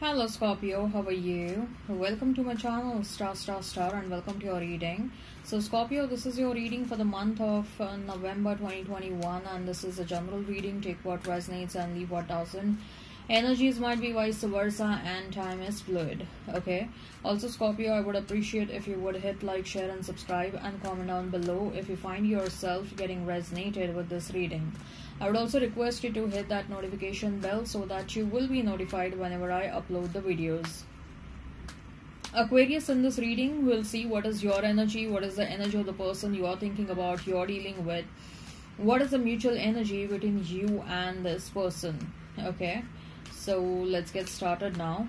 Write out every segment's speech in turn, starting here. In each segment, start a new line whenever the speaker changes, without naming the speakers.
Hello Scorpio, how are you? Welcome to my channel Star and welcome to your reading. So Scorpio, this is your reading for the month of November 2021 and this is a general reading. Take what resonates and leave what doesn't. Energies might be vice versa and time is fluid. Okay. Also Scorpio, I would appreciate if you would hit like, share and subscribe and comment down below if you find yourself getting resonated with this reading. I would also request you to hit that notification bell so that you will be notified whenever I upload the videos. Aquarius, in this reading, we'll see what is your energy, what is the energy of the person you are thinking about, you are dealing with. What is the mutual energy between you and this person? Okay, so let's get started now.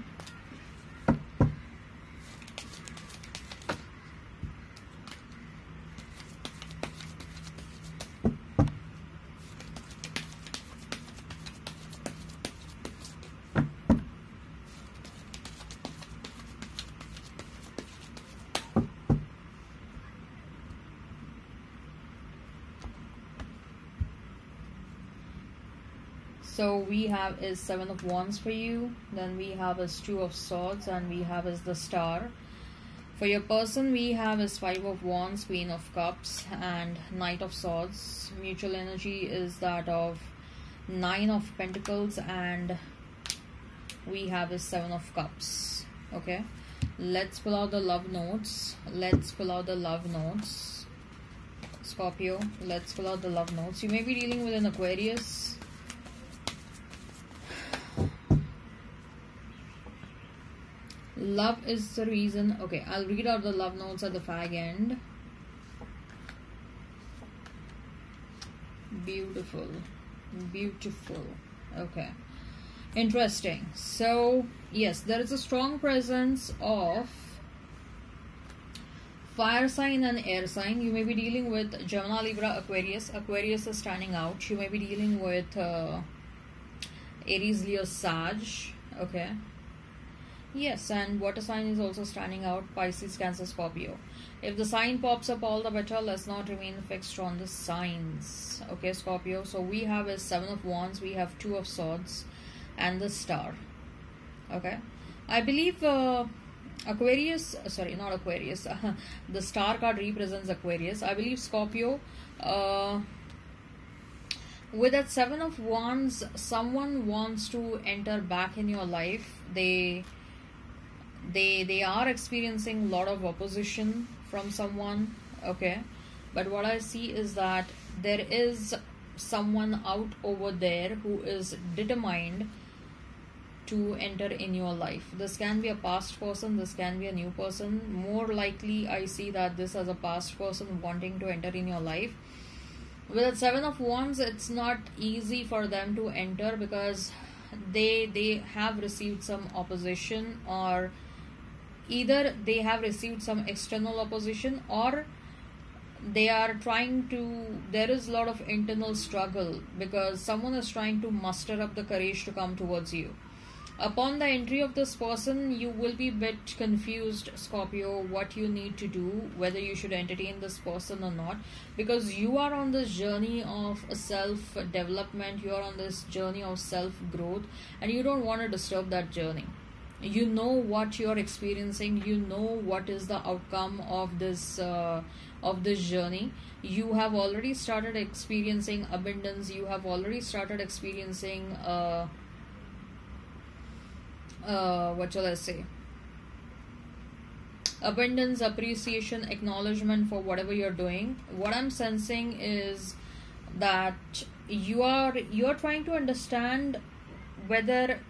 So we have is Seven of Wands for you, then we have is Two of Swords, and we have is the Star. For your person, we have is Five of Wands, Queen of Cups, and Knight of Swords. Mutual energy is that of Nine of Pentacles, and we have is Seven of Cups. Okay, let's pull out the love notes. Scorpio, let's pull out the love notes. You may be dealing with an Aquarius. Love is the reason. Okay, I'll read out the love notes at the fag end. Beautiful. Okay, interesting. So yes, there is a strong presence of fire sign and air sign. You may be dealing with Gemini, Libra, Aquarius. Aquarius is standing out. You may be dealing with Aries, Leo, Sag. Okay. Yes, and water sign is also standing out, Pisces, Cancer, Scorpio. If the sign pops up, all the better. Let's not remain fixed on the signs. Okay, Scorpio. So we have is Seven of Wands, we have Two of Swords, and the Star. Okay. I believe Aquarius, sorry, not Aquarius. The Star card represents Aquarius. I believe Scorpio, with that Seven of Wands, someone wants to enter back in your life. They are experiencing a lot of opposition from someone. Okay, but what I see is that there is someone out over there who is determined to enter in your life. This can be a past person, this can be a new person. More likely I see that this is a past person wanting to enter in your life. With that Seven of Wands, it's not easy for them to enter because they have received some opposition, or either they have received some external opposition, or they are trying to, there is a lot of internal struggle because someone is trying to muster up the courage to come towards you. Upon the entry of this person, you will be a bit confused, Scorpio, what you need to do, whether you should entertain this person or not, because you are on this journey of self-development, you are on this journey of self-growth, and you don't want to disturb that journey. You know what you are experiencing, you know what is the outcome of this journey. You have already started experiencing abundance, you have already started experiencing what shall I say, abundance, appreciation, acknowledgement for whatever you're doing. What I'm sensing is that you're trying to understand whether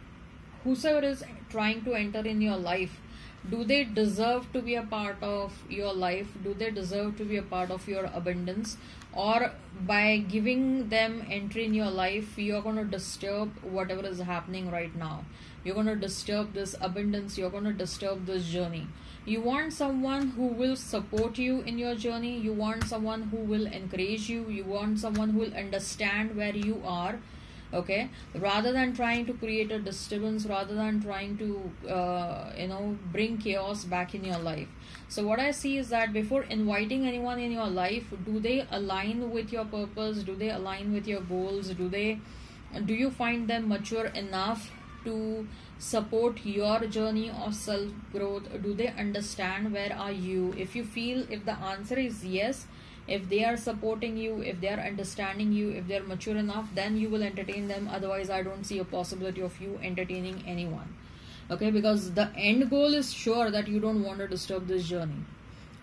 whosoever is trying to enter in your life, do they deserve to be a part of your life? Do they deserve to be a part of your abundance? Or by giving them entry in your life, you're going to disturb whatever is happening right now. You're going to disturb this abundance. You're going to disturb this journey. You want someone who will support you in your journey. You want someone who will encourage you. You want someone who will understand where you are. Okay, rather than trying to create a disturbance, rather than trying to bring chaos back in your life. So what I see is that before inviting anyone in your life, do they align with your purpose? Do they align with your goals? Do you find them mature enough to support your journey of self growth? Do they understand where are you? If you feel, if the answer is yes, if they are supporting you, if they are understanding you, if they are mature enough, then you will entertain them. Otherwise, I don't see a possibility of you entertaining anyone. Okay, because the end goal is sure that you don't want to disturb this journey.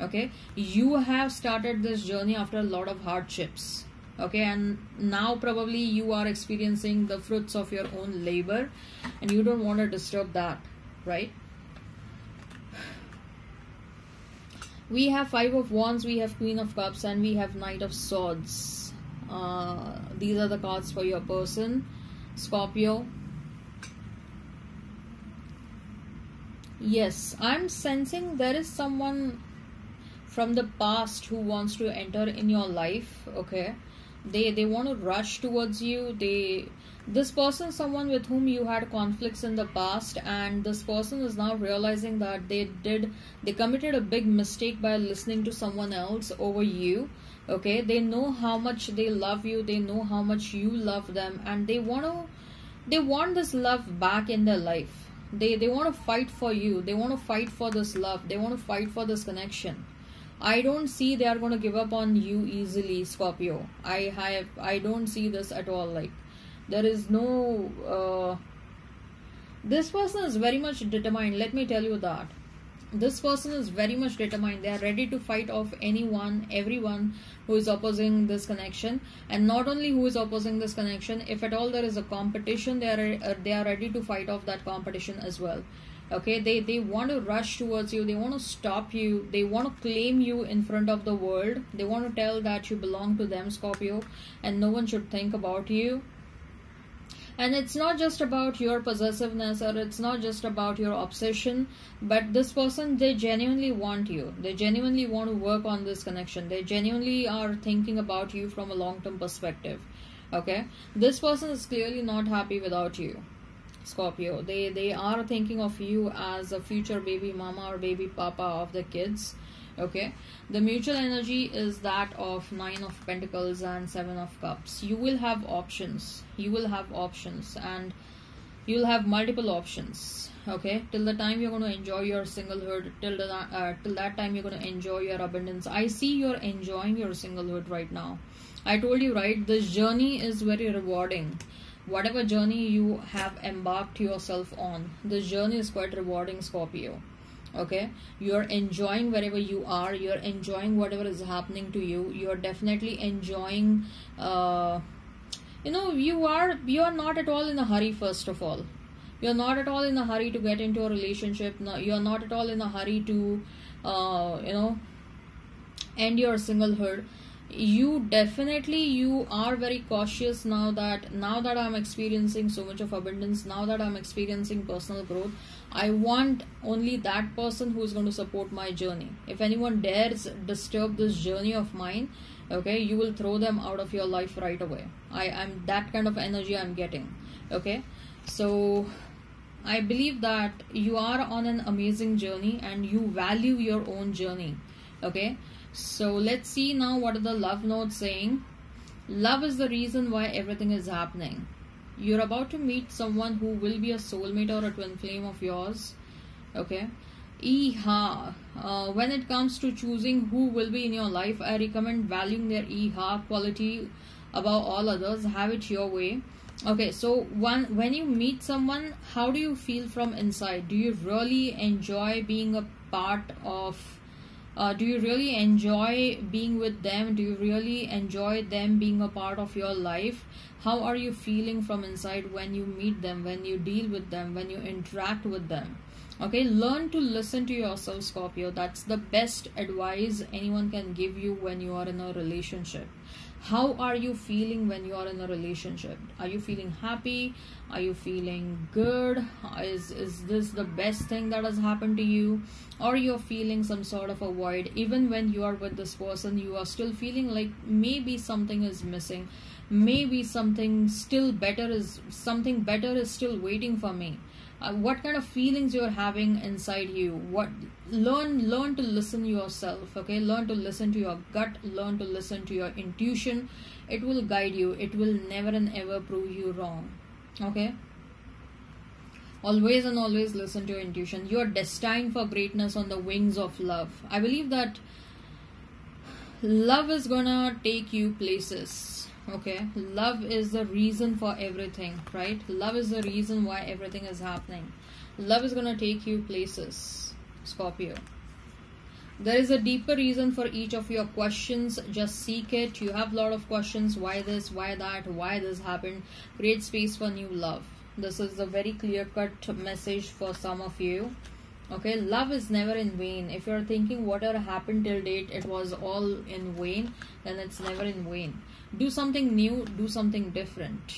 Okay, you have started this journey after a lot of hardships. Okay, and now probably you are experiencing the fruits of your own labor, and you don't want to disturb that, right? We have Five of Wands, we have Queen of Cups, and we have Knight of Swords. These are the cards for your person, Scorpio. Yes, I'm sensing there is someone from the past who wants to enter in your life. Okay, they want to rush towards you. This person is someone with whom you had conflicts in the past, and this person is now realizing that they committed a big mistake by listening to someone else over you. Okay, they know how much they love you, they know how much you love them, and they want this love back in their life. They want to fight for you, they want to fight for this love, they want to fight for this connection. I don't see they are going to give up on you easily, Scorpio. I don't see this at all. Like, there is no this person is very much determined. Let me tell you that this person is very much determined. They are ready to fight off anyone, everyone who is opposing this connection. And not only who is opposing this connection, if at all there is a competition, they are ready to fight off that competition as well. Okay, they want to rush towards you, they want to stop you, they want to claim you in front of the world, they want to tell that you belong to them, Scorpio, and no one should think about you. And it's not just about your possessiveness, or it's not just about your obsession, but this person, they genuinely want you. They genuinely want to work on this connection. They genuinely are thinking about you from a long-term perspective. Okay, this person is clearly not happy without you, Scorpio. They are thinking of you as a future baby mama or baby papa of the kids. Okay, the mutual energy is that of Nine of Pentacles and Seven of Cups. You will have options, and you'll have multiple options. Okay, till the time you're going to enjoy your singlehood, till that time you're going to enjoy your abundance. I see you're enjoying your singlehood right now. I told you, right, this journey is very rewarding. Whatever journey you have embarked yourself on, this journey is quite rewarding, Scorpio. Okay, you're enjoying wherever you are, you're enjoying whatever is happening to you, you're definitely enjoying you are not at all in a hurry. First of all, you're not at all in a hurry to get into a relationship. No, you're not at all in a hurry to end your singlehood. You are very cautious now that I'm experiencing so much of abundance, now that I'm experiencing personal growth. I want only that person who is going to support my journey. If anyone dares disturb this journey of mine, okay, you will throw them out of your life right away. I'm that kind of energy I'm getting. Okay, so I believe that you are on an amazing journey and you value your own journey. Okay, so let's see now what are the love notes saying. Love is the reason why everything is happening. You're about to meet someone who will be a soulmate or a twin flame of yours. Okay. When it comes to choosing who will be in your life, I recommend valuing their quality above all others. Have it your way. Okay, so when you meet someone, how do you feel from inside? Do you really enjoy being a part of do you really enjoy being with them? Do you really enjoy them being a part of your life? How are you feeling from inside when you meet them, when you deal with them, when you interact with them? Okay, learn to listen to yourself, Scorpio. That's the best advice anyone can give you when you are in a relationship. How are you feeling when you are in a relationship? Are you feeling happy? Are you feeling good? Is this the best thing that has happened to you? Or you're feeling some sort of a void? Even when you are with this person, you are still feeling like maybe something is missing. Maybe something better is still waiting for me. What kind of feelings you're having inside you? Learn to listen yourself. Okay, learn to listen to your gut, learn to listen to your intuition. It will guide you. It will never and ever prove you wrong. Okay, Always and always listen to your intuition. You are destined for greatness on the wings of love. I believe that love is gonna take you places. Okay, love is the reason for everything, right? Love is the reason why everything is happening. Love is gonna take you places, Scorpio. There is a deeper reason for each of your questions. Just seek it. You have a lot of questions. Why this? Why that? Why this happened? Create space for new love. This is a very clear-cut message for some of you. Okay, love is never in vain. If you're thinking whatever happened till date, it was all in vain, then it's never in vain. Do something new. Do something different.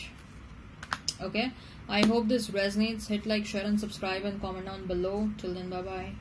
Okay, I hope this resonates. Hit like, share and subscribe and comment down below. Till then, bye-bye.